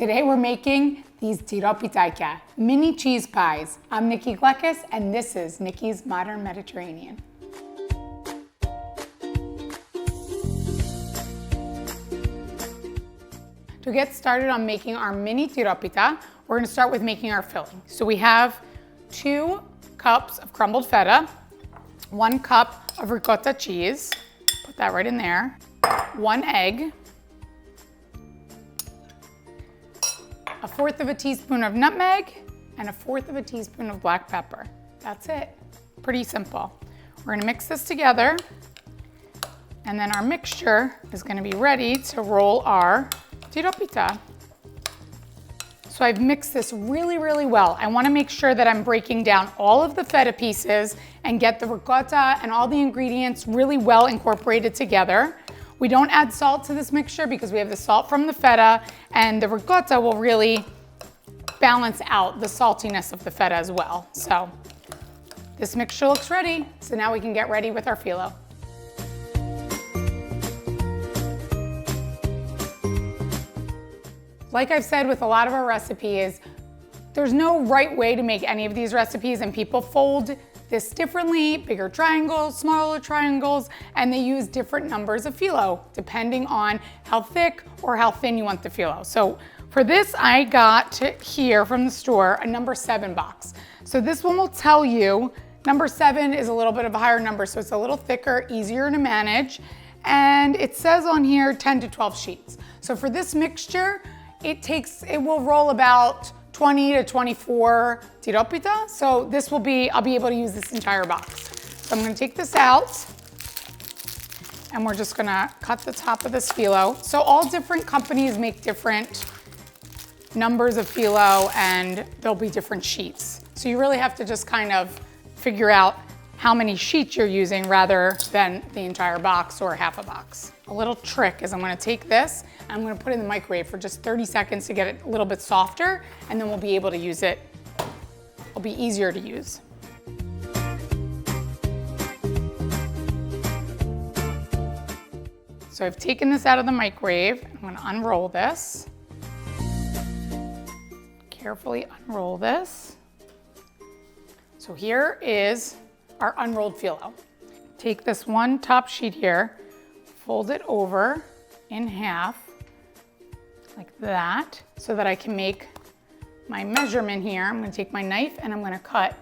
Today we're making these Tyropitakia, mini cheese pies. I'm Nikki and this is Nikki's Modern Mediterranean. To get started on making our mini Tyropita, we're going to start with making our filling. So we have 2 cups of crumbled feta, 1 cup of ricotta cheese, put that right in there, 1 egg, 1/4 of a teaspoon of nutmeg, and 1/4 of a teaspoon of black pepper. That's it. Pretty simple. We're gonna mix this together, and then our mixture is gonna be ready to roll our Tyropita. So I've mixed this really, really well. I wanna make sure that I'm breaking down all of the feta pieces and get the ricotta and all the ingredients really well incorporated together. We don't add salt to this mixture because we have the salt from the feta, and the ricotta will really balance out the saltiness of the feta as well. So this mixture looks ready. So now we can get ready with our phyllo. Like I've said with a lot of our recipes, there's no right way to make any of these recipes, and people fold this differently, bigger triangles, smaller triangles, and they use different numbers of phyllo depending on how thick or how thin you want the phyllo. So for this, I got here from the store a number 7 box. So this one will tell you number 7 is a little bit of a higher number, so it's a little thicker, easier to manage, and it says on here 10 to 12 sheets. So for this mixture, it will roll about 20 to 24 Tyropita. So this will be, I'll be able to use this entire box. So I'm gonna take this out, and we're just gonna cut the top of this phyllo. So all different companies make different numbers of phyllo, and there'll be different sheets. So you really have to just kind of figure out how many sheets you're using rather than the entire box or half a box. A little trick is I'm gonna take this, I'm gonna put it in the microwave for just 30 seconds to get it a little bit softer, and then we'll be able to use it. It'll be easier to use. So I've taken this out of the microwave. I'm gonna unroll this. Carefully unroll this. So here is our unrolled phyllo. Take this one top sheet here, fold it over in half like that so that I can make my measurement here. I'm gonna take my knife and I'm gonna cut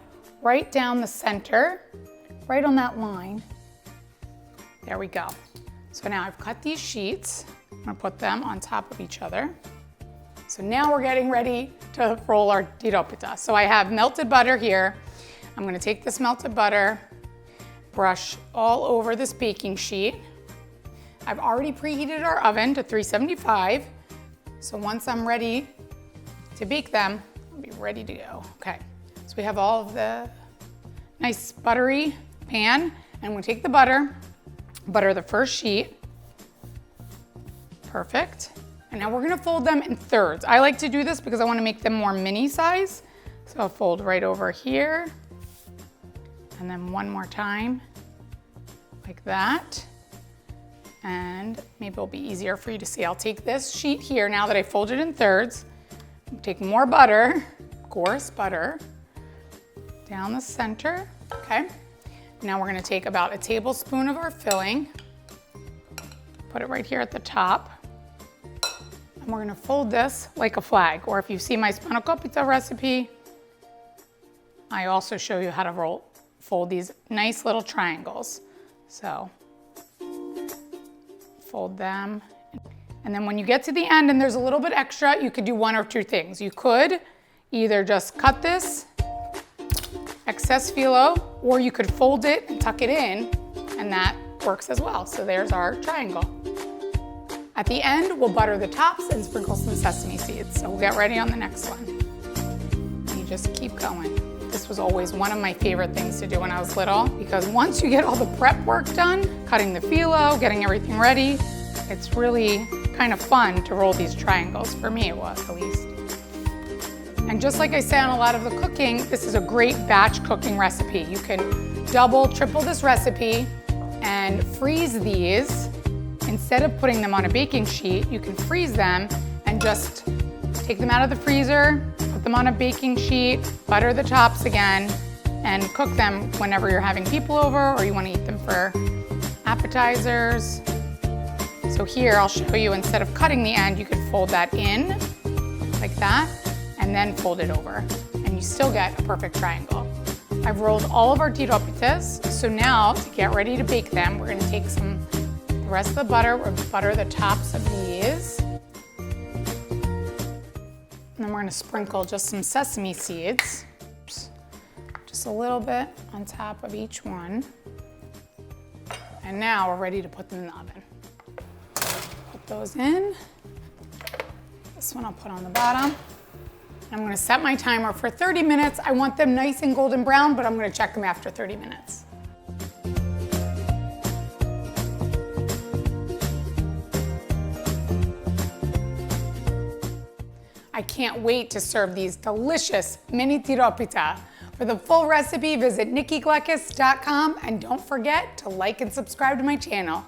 right down the center, right on that line. There we go. So now I've cut these sheets. I'm gonna put them on top of each other. So now we're getting ready to roll our Tyropita. So I have melted butter here. I'm gonna take this melted butter, brush all over this baking sheet. I've already preheated our oven to 375. So once I'm ready to bake them, I'll be ready to go. Okay, so we have all of the nice buttery pan, and we'll take the butter the first sheet. Perfect. And now we're gonna fold them in thirds. I like to do this because I wanna make them more mini size. So I'll fold right over here, and then one more time, like that. And maybe it'll be easier for you to see. I'll take this sheet here, now that I folded in thirds, take more butter, coarse butter, down the center, okay? Now we're gonna take about a tablespoon of our filling, put it right here at the top, and we're gonna fold this like a flag, or if you see my Spanakopita recipe, I also show you how to fold these nice little triangles. So, fold them. And then when you get to the end and there's a little bit extra, you could do one or two things. You could either just cut this excess phyllo, or you could fold it and tuck it in, and that works as well. So there's our triangle. At the end, we'll butter the tops and sprinkle some sesame seeds. So we'll get ready on the next one. And you just keep going. This was always one of my favorite things to do when I was little, because once you get all the prep work done, cutting the phyllo, getting everything ready, it's really kind of fun to roll these triangles. For me, it was, at least. And just like I say on a lot of the cooking, this is a great batch cooking recipe. You can double, triple this recipe and freeze these. Instead of putting them on a baking sheet, you can freeze them and just Take them out of the freezer, put them on a baking sheet, butter the tops again, and cook them whenever you're having people over or you want to eat them for appetizers. So here I'll show you, instead of cutting the end, you could fold that in like that and then fold it over, and you still get a perfect triangle. I've rolled all of our Tyropitas, so now to get ready to bake them, we're gonna take the rest of the butter, or butter the tops of these. And then we're gonna sprinkle just some sesame seeds. Oops. Just a little bit on top of each one. And now we're ready to put them in the oven. Put those in. This one I'll put on the bottom. I'm gonna set my timer for 30 minutes. I want them nice and golden brown, but I'm gonna check them after 30 minutes. I can't wait to serve these delicious mini Tyropita. For the full recipe, visit nikkigleckis.com, and don't forget to like and subscribe to my channel.